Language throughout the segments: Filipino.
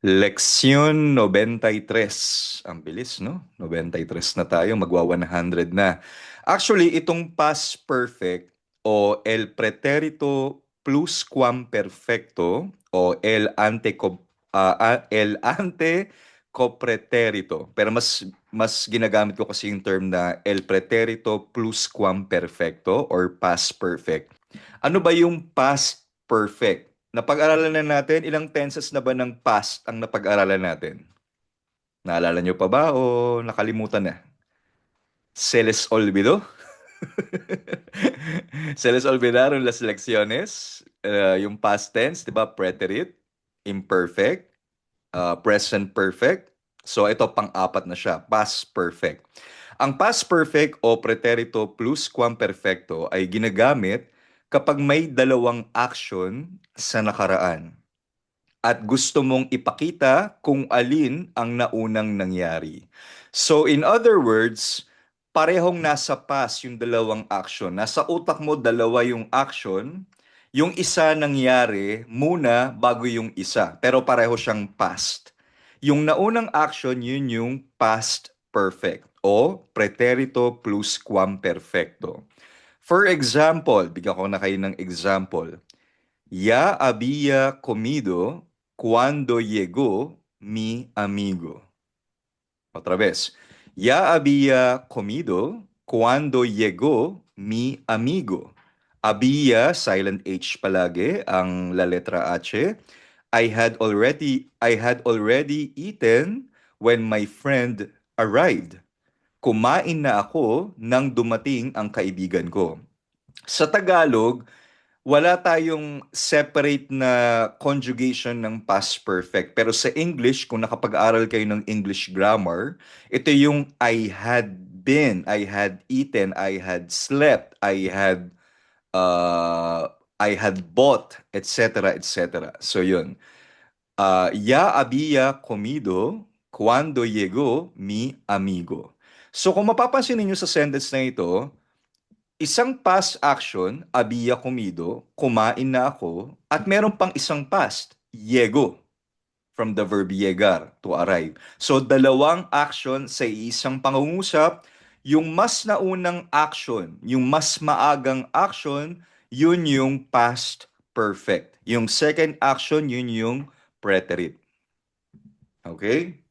Leksyon 93. Ang bilis, no? 93 na tayo, magwa 100 na. Actually, itong past perfect o el pretérito pluscuamperfecto o el antecopretérito. Pero mas ginagamit ko kasi yung term na el pretérito pluscuamperfecto or past perfect. Ano ba yung past perfect? Napag-aralan na natin, ilang tenses na ba ng past ang napag-aralan natin? Naalala nyo pa ba o nakalimutan na? ¿Se les olvidó? Se les olvidaron las lecciones. Yung past tense, di ba? Preterite, imperfect, present perfect. So ito pang-apat na siya, past perfect. Ang past perfect o preterito plus perfecto ay ginagamit kapag may dalawang action sa nakaraan at gusto mong ipakita kung alin ang naunang nangyari. So in other words, parehong nasa past yung dalawang action. Nasa utak mo dalawa yung action, yung isa nangyari muna bago yung isa, pero pareho siyang past. Yung naunang action, yun yung past perfect o preterito pluscuamperfecto. For example, bigyan ko na kayo ng example. Ya había comido cuando llegó mi amigo. Otra vez. Ya había comido cuando llegó mi amigo. Había, silent H palagi, ang la letra H. I had already eaten when my friend arrived. Kumain na ako nang dumating ang kaibigan ko. Sa Tagalog, wala tayong separate na conjugation ng past perfect. Pero sa English, kung nakapag-aral kayo ng English grammar, ito yung I had been, I had eaten, I had slept, I had bought, etc., etc. So yun. Ya había comido cuando llegó mi amigo. So kung mapapansin niyo sa sentence na ito, isang past action, había comido, kumain na ako, at meron pang isang past, llego, from the verb llegar, to arrive. So, dalawang action sa isang pangungusap, yung mas naunang action, yung mas maagang action, yun yung past perfect. Yung second action, yun yung preterite. Okay?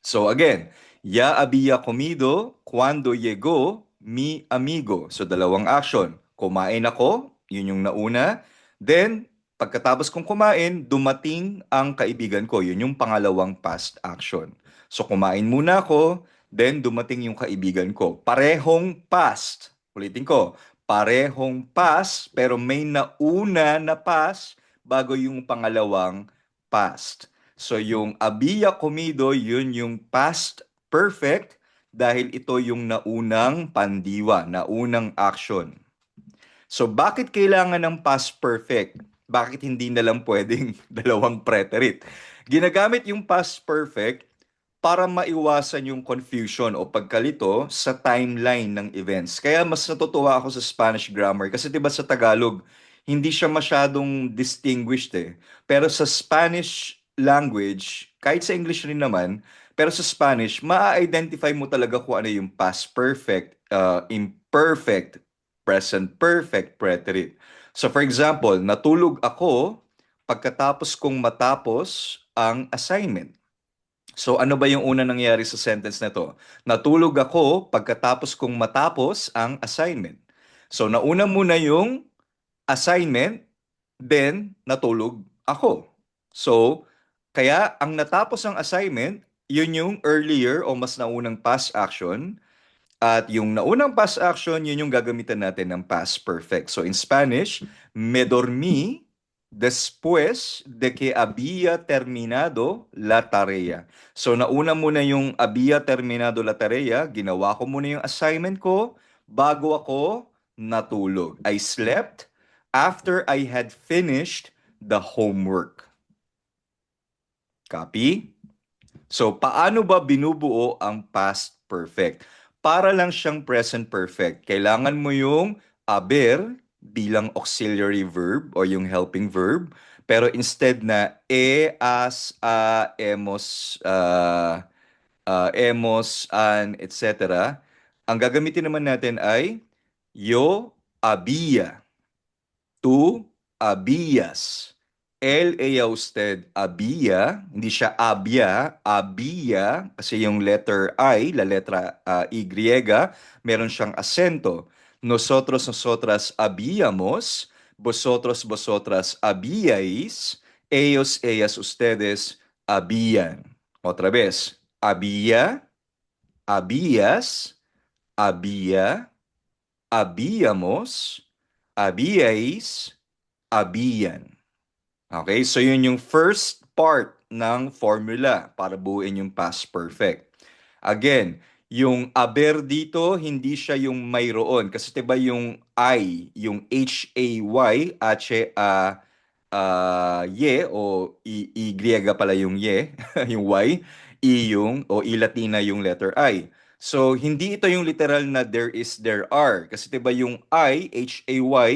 So again, ya había comido cuando llegó mi amigo. So dalawang action. Kumain ako, yun yung nauna. Then, pagkatapos kong kumain, dumating ang kaibigan ko. Yun yung pangalawang past action. So kumain muna ako, then dumating yung kaibigan ko. Parehong past. Ulitin ko, parehong past, pero may nauna na past bago yung pangalawang past. So yung había comido, yun yung past perfect dahil ito yung naunang pandiwa, naunang action. So bakit kailangan ng past perfect? Bakit hindi na lang pwedeng dalawang preterite? Ginagamit yung past perfect para maiwasan yung confusion o pagkalito sa timeline ng events. Kaya mas natutuwa ako sa Spanish grammar kasi 'di ba sa Tagalog hindi siya masyadong distinguished eh. Pero sa Spanish language, kahit sa English rin naman, pero sa Spanish, maa-identify mo talaga kung ano yung past perfect, imperfect, present perfect, preterite. So for example, natulog ako pagkatapos kong matapos ang assignment. So ano ba yung una nangyari sa sentence na to? Natulog ako pagkatapos kong matapos ang assignment. So nauna muna yung assignment, then natulog ako. So kaya ang natapos ang assignment, yun yung earlier o mas naunang past action. At yung naunang past action, yun yung gagamitan natin ng past perfect. So in Spanish, me dormí después de que había terminado la tarea. So nauna muna yung había terminado la tarea, ginawa ko muna yung assignment ko bago ako natulog. I slept after I had finished the homework. Copy? So, paano ba binubuo ang past perfect? Para lang siyang present perfect, kailangan mo yung haber bilang auxiliary verb o yung helping verb. Pero instead na as, hemos, an, etc., ang gagamitin naman natin ay yo había, tú habías, él, ella, usted había, hindi siya había, kasi yung letter I, la letra Y, meron siyang asento. Nosotros, nosotras habíamos, vosotros, vosotras habíais, ellos, ellas, ustedes habían. Otra vez, había, habías, había, habíamos, habíais, habían. Okay, so yun yung first part ng formula para buuin yung past perfect. Again, yung haber dito, hindi siya yung mayroon. Kasi 'di ba yung I, yung Hay, ye o y pala yung ye, yung y, yung o i-Latina yung letter I. So, hindi ito yung literal na there is, there are. Kasi 'di ba yung Hay,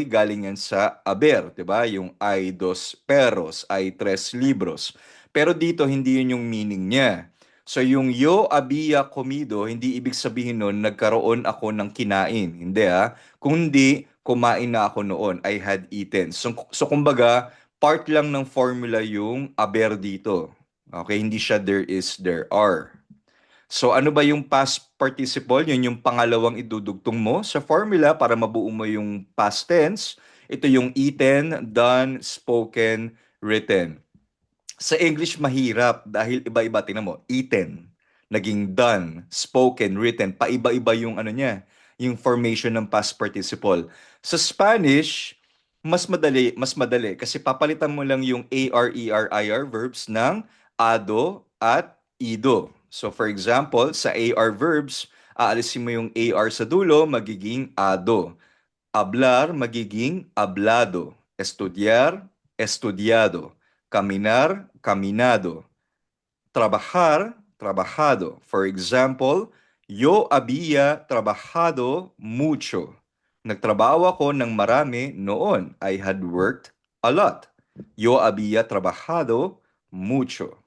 galing yan sa haber, 'di ba? Yung hay dos perros, hay tres libros. Pero dito, hindi yun yung meaning niya. So, yung yo había comido, hindi ibig sabihin nun, nagkaroon ako ng kinain. Hindi kundi, kumain na ako noon. I had eaten. So kumbaga, part lang ng formula yung haber dito. Okay, hindi siya there is, there are. So ano ba yung past participle? Yun yung pangalawang idudugtong mo sa formula para mabuo mo yung past tense. Ito yung eaten, done, spoken, written. Sa English mahirap dahil iba-iba. Tingnan mo, eaten, naging done, spoken, written, paiba-iba yung ano niya, yung formation ng past participle. Sa Spanish, mas madali kasi papalitan mo lang yung AR, ER, IR verbs ng ado at ido. So for example, sa AR verbs, aalisin mo yung AR sa dulo, magiging ado. Hablar, magiging hablado. Estudiar, estudiado. Caminar, caminado. Trabajar, trabajado. For example, yo había trabajado mucho. Nagtrabaho ako ng marami noon. I had worked a lot. Yo había trabajado mucho.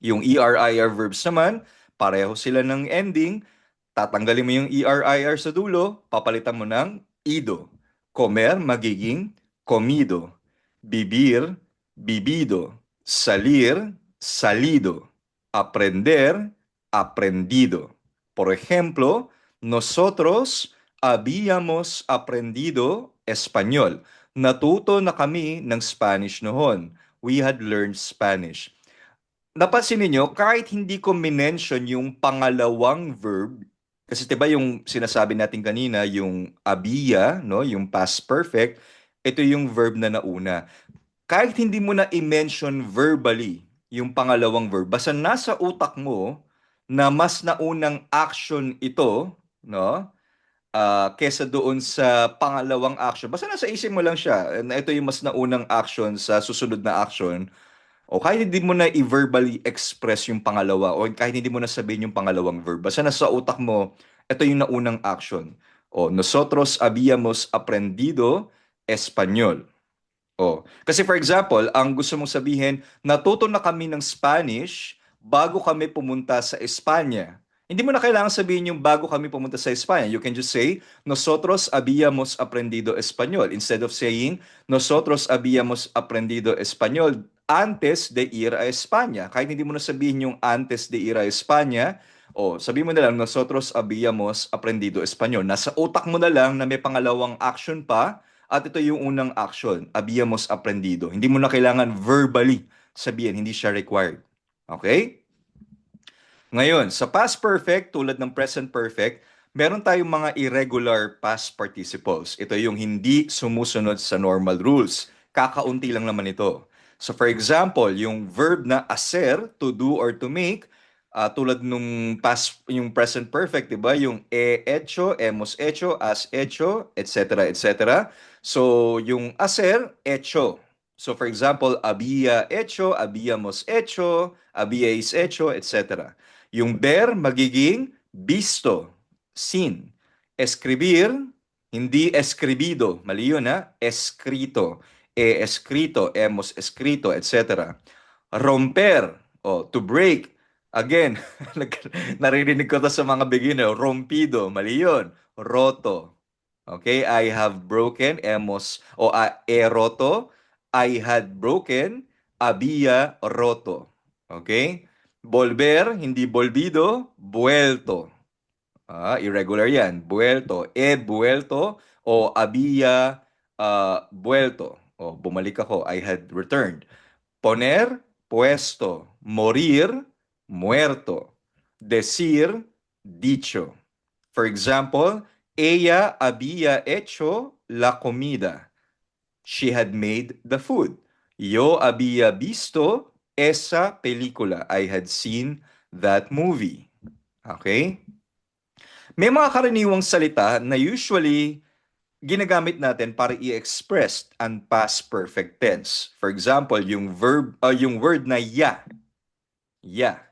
Yung ER-IR verbs naman, pareho sila ng ending. Tatanggalin mo yung ER-IR sa dulo, papalitan mo ng ido. Comer, magiging comido. Bibir, bibido. Salir, salido. Aprender, aprendido. Por ejemplo, nosotros habíamos aprendido español. Natuto na kami ng Spanish noon. We had learned Spanish. Napansin niyo kahit hindi ko minention yung pangalawang verb, kasi 'di ba yung sinasabi natin kanina, yung había, no, yung past perfect, ito yung verb na nauna. Kahit hindi mo na i-mention verbally yung pangalawang verb, basta nasa utak mo na mas naunang action ito, no? Kesa doon sa pangalawang action. Basta nasa isip mo lang siya, na ito yung mas naunang action sa susunod na action, o kahit hindi mo na i-verbally express yung pangalawa o kahit hindi mo na sabihin yung pangalawang verb, basta nasa utak mo, ito yung naunang action. O, nosotros habíamos aprendido español. O, kasi for example, ang gusto mong sabihin, natuto na kami ng Spanish bago kami pumunta sa Espanya. Hindi mo na kailangan sabihin yung bago kami pumunta sa Espanya. You can just say, nosotros habíamos aprendido español. Instead of saying, nosotros habíamos aprendido español antes de ir a España. Kahit hindi mo na sabihin yung antes de ir a España, o sabihin mo na lang, nosotros habíamos aprendido español. Nasa utak mo na lang na may pangalawang action pa at ito yung unang action, habíamos aprendido. Hindi mo na kailangan verbally sabihin, hindi siya required. Okay? Ngayon, sa past perfect, tulad ng present perfect, meron tayong mga irregular past participles. Ito yung hindi sumusunod sa normal rules. Kakaunti lang naman ito. So for example, yung verb na hacer, to do or to make, tulad nung past, yung present perfect, di ba? Yung he hecho, hemos hecho, has hecho, etc., etc. So, yung hacer, hecho. So for example, había hecho, habíamos hecho, habíais hecho, etc. Yung ver magiging visto, seen. Escribir, hindi escribido, mali yun escrito. he escrito, hemos escrito, etc. Romper, to break. Again, naririnig ko to sa mga beginner. Rompido, mali yun. Roto. Okay, I have broken, he roto. I had broken, había roto. Okay? Volver, hindi volvido, vuelto. Irregular yan. Vuelto, he vuelto, o había vuelto. O bumalik ako, I had returned. Poner, puesto. Morir, muerto. Decir, dicho. For example, ella había hecho la comida. She had made the food. Yo había visto esa película. I had seen that movie. Okay? May mga karaniwang salita na usually ginagamit natin para i-express ang past perfect tense. For example, yung word na ya. Ya.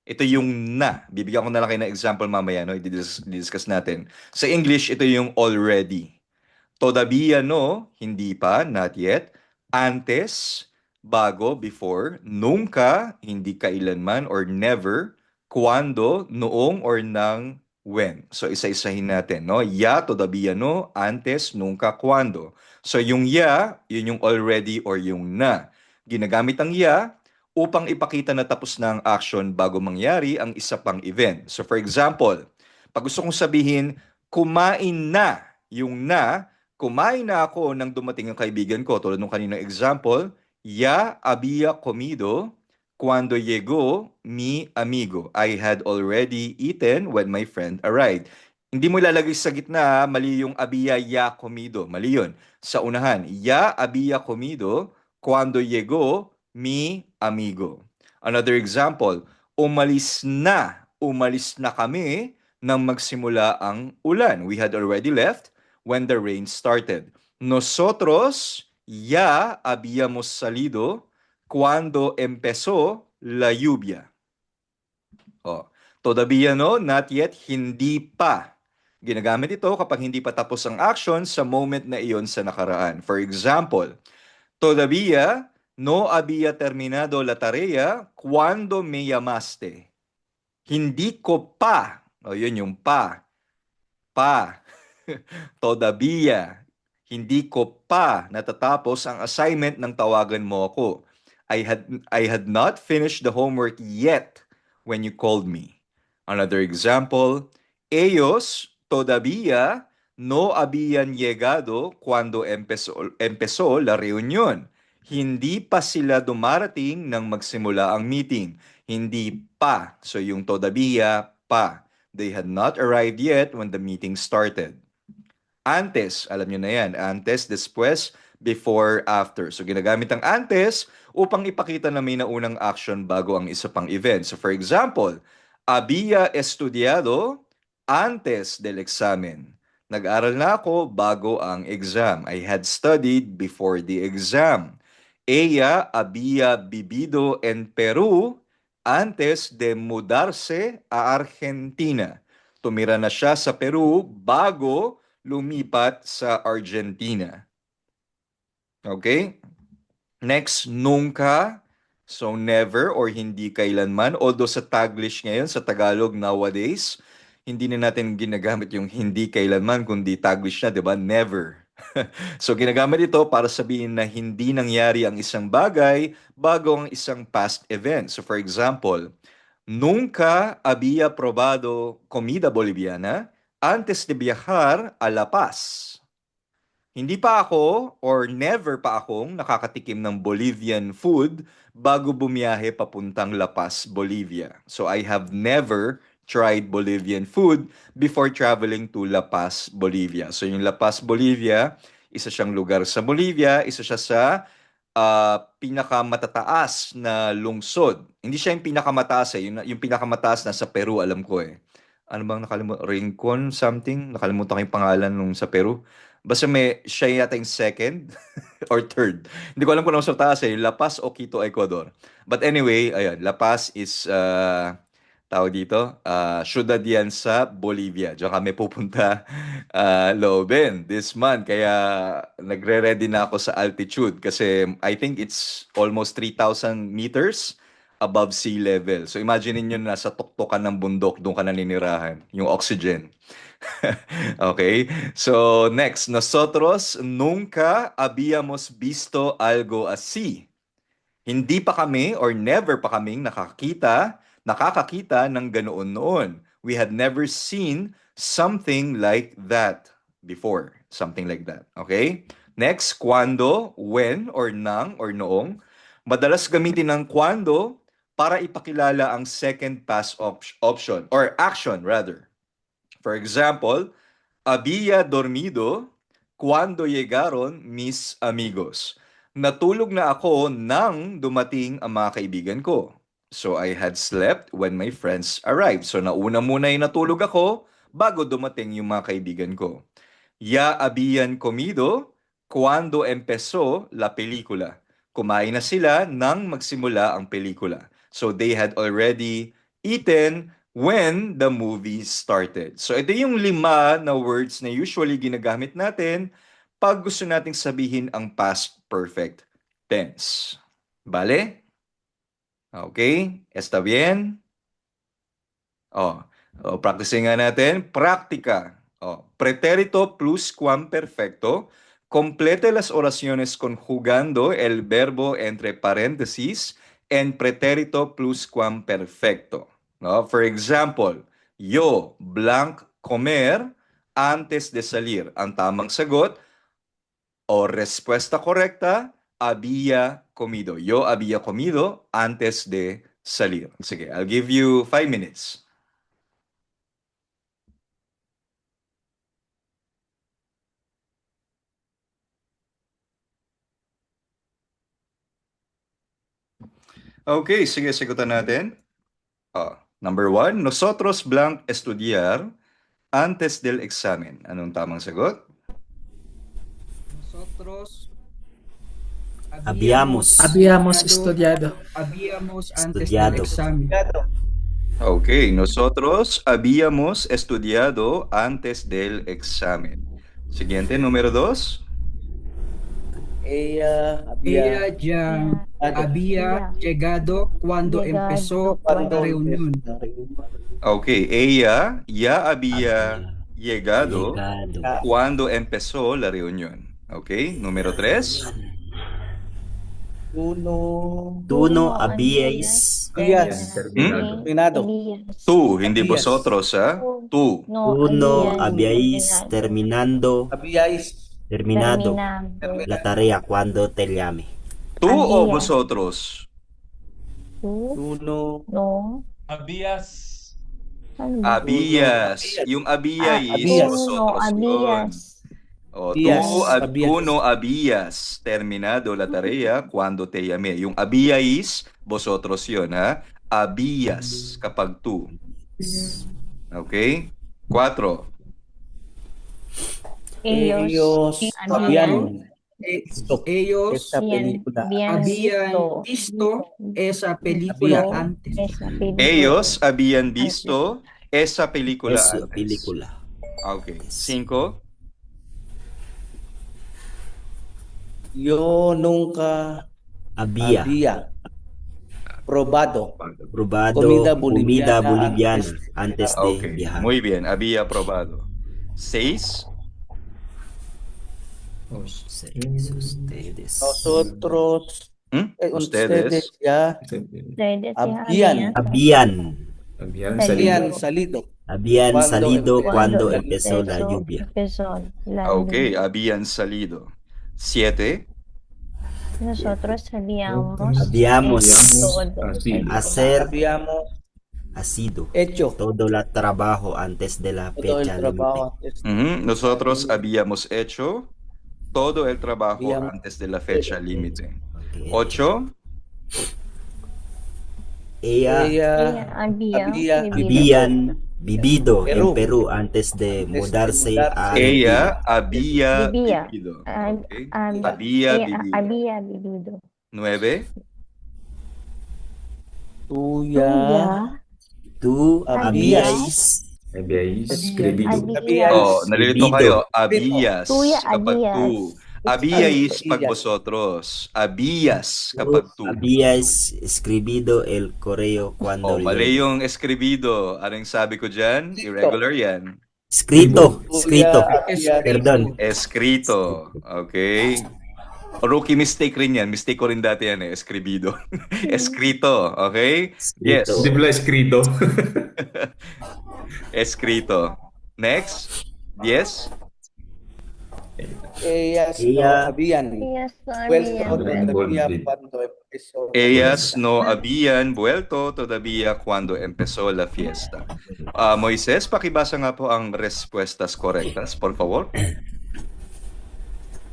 Ito yung na. Bibigyan ko na lang kayo ng example mamaya, no? I-discuss natin. Sa English, ito yung already. Todavía no, hindi pa, not yet. Antes, bago, before. Nunca, hindi kailanman or never. Cuando, noong or nang, when. So isa-isahin natin, no? Ya, todavía no, antes, nunca, cuando. So yung ya, yun yung already or yung na. Ginagamit ang ya upang ipakita na tapos na ang action bago mangyari ang isa pang event. So for example, pag gusto kong sabihin, kumain na, yung na, kumain na ako nang dumating ang kaibigan ko. Tulad nung kaninang example, ya había comido cuando llegó mi amigo. I had already eaten when my friend arrived. Hindi mo ilalagay sa gitna, mali yung había ya comido. Mali yun. Sa unahan, ya había comido cuando llegó mi amigo. Another example, umalis na kami nang magsimula ang ulan. We had already left when the rain started. Nosotros ya habíamos salido cuando empezó la lluvia. Todavía no, not yet, hindi pa. Ginagamit ito kapag hindi pa tapos ang action sa moment na iyon sa nakaraan. For example, todavía no había terminado la tarea cuando me llamaste. Hindi ko pa, yun yung pa, todavía, hindi ko pa natatapos ang assignment ng tawagan mo ako. I had not finished the homework yet when you called me. Another example, ellos todavía no habían llegado cuando empezó la reunión. Hindi pa sila dumarating nang magsimula ang meeting. Hindi pa. So yung todavía pa. They had not arrived yet when the meeting started. Antes, alam nyo na yan. Antes, después, before, after. So ginagamit ang antes upang ipakita na may naunang action bago ang isa pang event. So for example, había estudiado antes del examen. Nag-aral na ako bago ang exam. I had studied before the exam. Ella había vivido en Peru antes de mudarse a Argentina. Tumira na siya sa Peru bago lumipat sa Argentina. Okay? Next, nunca. So, never or hindi kailanman. Although sa Taglish ngayon, sa Tagalog nowadays, hindi na natin ginagamit yung hindi kailanman, kundi Taglish na, di ba? Never. So, ginagamit ito para sabihin na hindi nangyari ang isang bagay bago ang isang past event. So, for example, nunca había probado comida boliviana antes de viajar a La Paz. Hindi pa ako or never pa akong nakakatikim ng Bolivian food bago bumiyahe papuntang La Paz, Bolivia. So I have never tried Bolivian food before traveling to La Paz, Bolivia. So yung La Paz, Bolivia, isa siyang lugar sa Bolivia, isa siya sa pinakamatataas na lungsod. Hindi siya yung pinakamataas yung pinakamataas na sa Peru, alam ko eh. Ano bang nakalimutan? Rincon something? Nakalimutan ko yung pangalan nung sa Peru. Basta siya yata yung second or third. Hindi ko alam kung ano sa taas La Paz o Quito, Ecuador. But anyway, ayan, La Paz is tawag dito, syudad yan sa Bolivia. Diyan kami pupunta loobin this month. Kaya nagre-ready na ako sa altitude kasi I think it's almost 3,000 meters above sea level. So imagine niyo nasa tuktukan ng bundok, doon ka naninirahan, yung oxygen. Okay? So next, nosotros nunca habíamos visto algo así. Hindi pa kami or never pa kaming nakakakita ng ganoon noon. We had never seen something like that before. Something like that. Okay? Next, cuando, when, or nang, or noong. Madalas gamitin ng cuando para ipakilala ang second past option, or action rather. For example, había dormido cuando llegaron mis amigos. Natulog na ako nang dumating ang mga kaibigan ko. So I had slept when my friends arrived. So nauna muna yung natulog ako bago dumating yung mga kaibigan ko. Ya habían comido cuando empezó la película. Kumain na sila nang magsimula ang pelikula. So they had already eaten when the movie started. So ito yung 5 na words na usually ginagamit natin pag gusto nating sabihin ang past perfect tense. Vale? Okay? ¿Está bien? Oh, practicing nga natin. Práctica. Pretérito pluscuamperfecto. Complete las oraciones conjugando el verbo entre paréntesis en pretérito pluscuamperfecto. No? For example, yo blank comer antes de salir. Ang tamang sagot o respuesta correcta, había comido. Yo había comido antes de salir. Sige, I'll give you 5 minutes. Okay, sige, sigutan natin. Number 1, nosotros blank estudiar antes del examen. Anong tamang sagot? Nosotros Habíamos estudiado habíamos antes del Estudiado. examen. Okay, nosotros habíamos estudiado antes del examen. Siguiente, número 2. Ella ya había llegado cuando empezó la reunión. Okay, ella ya había llegado Llegado. cuando empezó la reunión. Okay, número 3. Tú no habíais terminado. Tú, hindi vosotros, ha? Tú. Tú no habíais terminado la tarea cuando te llame. Tú o vosotros? Habías. Habías. Yung había is vosotros yun. Tú no habías terminado la tarea cuando te llamé. Yung había is vosotros yun, ha? Habías kapag tú. Okay? 4. Ellos habían Ellos habían visto esa película antes. Ellos habían visto esa película Esa antes. película. Okay. 5. Yo nunca Había probado probado comida comida boliviana boliviana antes de Okay. viajar. Muy bien. Había probado. 6. Ustedes nosotros Ustedes. ya habían salido habían salido cuando empezó la lluvia. Okay. Habían salido. 7. Nosotros habíamos Habíamos hecho todo el trabajo antes de la todo el fecha límite. trabajo Nosotros habíamos hecho todo el trabajo Habíamos antes de la fecha límite. Okay. 8. ella Habían vivido en Perú antes de mudarse a Ella Argentina. había vivido. Okay. Había vivido. 9. tuya Tú Habías habíais escribido. Habías Oh, nalilito kayo. Habías Tuya kapag habías. tu. Habíais pag vosotros. Habías kapag tu. habíais escribido el correo cuando Oh, mali llegué. yung escribido. Anong sabi ko dyan? Irregular yan. Escrito, escrito. Escrito. Perdón. Escrito. Okay? Rookie mistake rin yan. Mistake ko rin dati yan eh. Escribido. Escrito. Okay? Yes. Escrito. Di ba escrito? Escrito. Next. Yes. Ellas no Ella- habían Habías vuelto habían. todavía cuando empezó. Ellas no habían vuelto todavía cuando empezó la fiesta. Moises, pakibasa nga po ang respuestas correctas, por favor.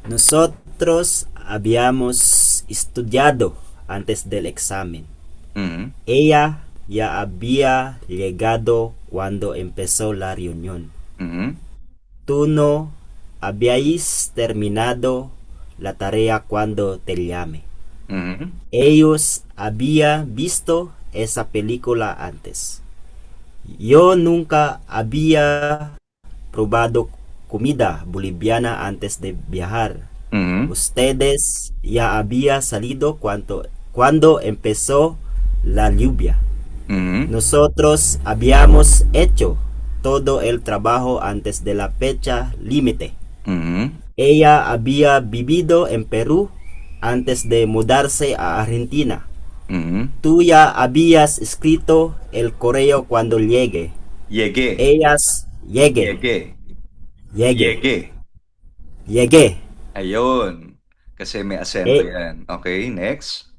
Nosotros habíamos estudiado antes del examen. Mhm. Ella ya había llegado cuando empezó la reunión. Mhm. Tú no habíais terminado la tarea cuando te llame. Mhm. Ellos habían visto esa película antes. Yo nunca había probado comida boliviana antes de viajar. Mhm. Ustedes ya había salido cuando empezó la lluvia. Mhm. Nosotros habíamos hecho todo el trabajo antes de la fecha límite. Mhm. Ella había vivido en Perú antes de mudarse a Argentina. Mhm. Tú ya habías escrito el correo cuando llegue. Llegué. Ellas llegue. Llegué. Llegué. Ayun. Kasi may asento Eh. yan. Okay, next.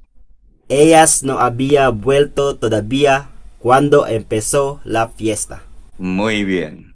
Ellas no había vuelto todavía cuando empezó la fiesta. Muy bien.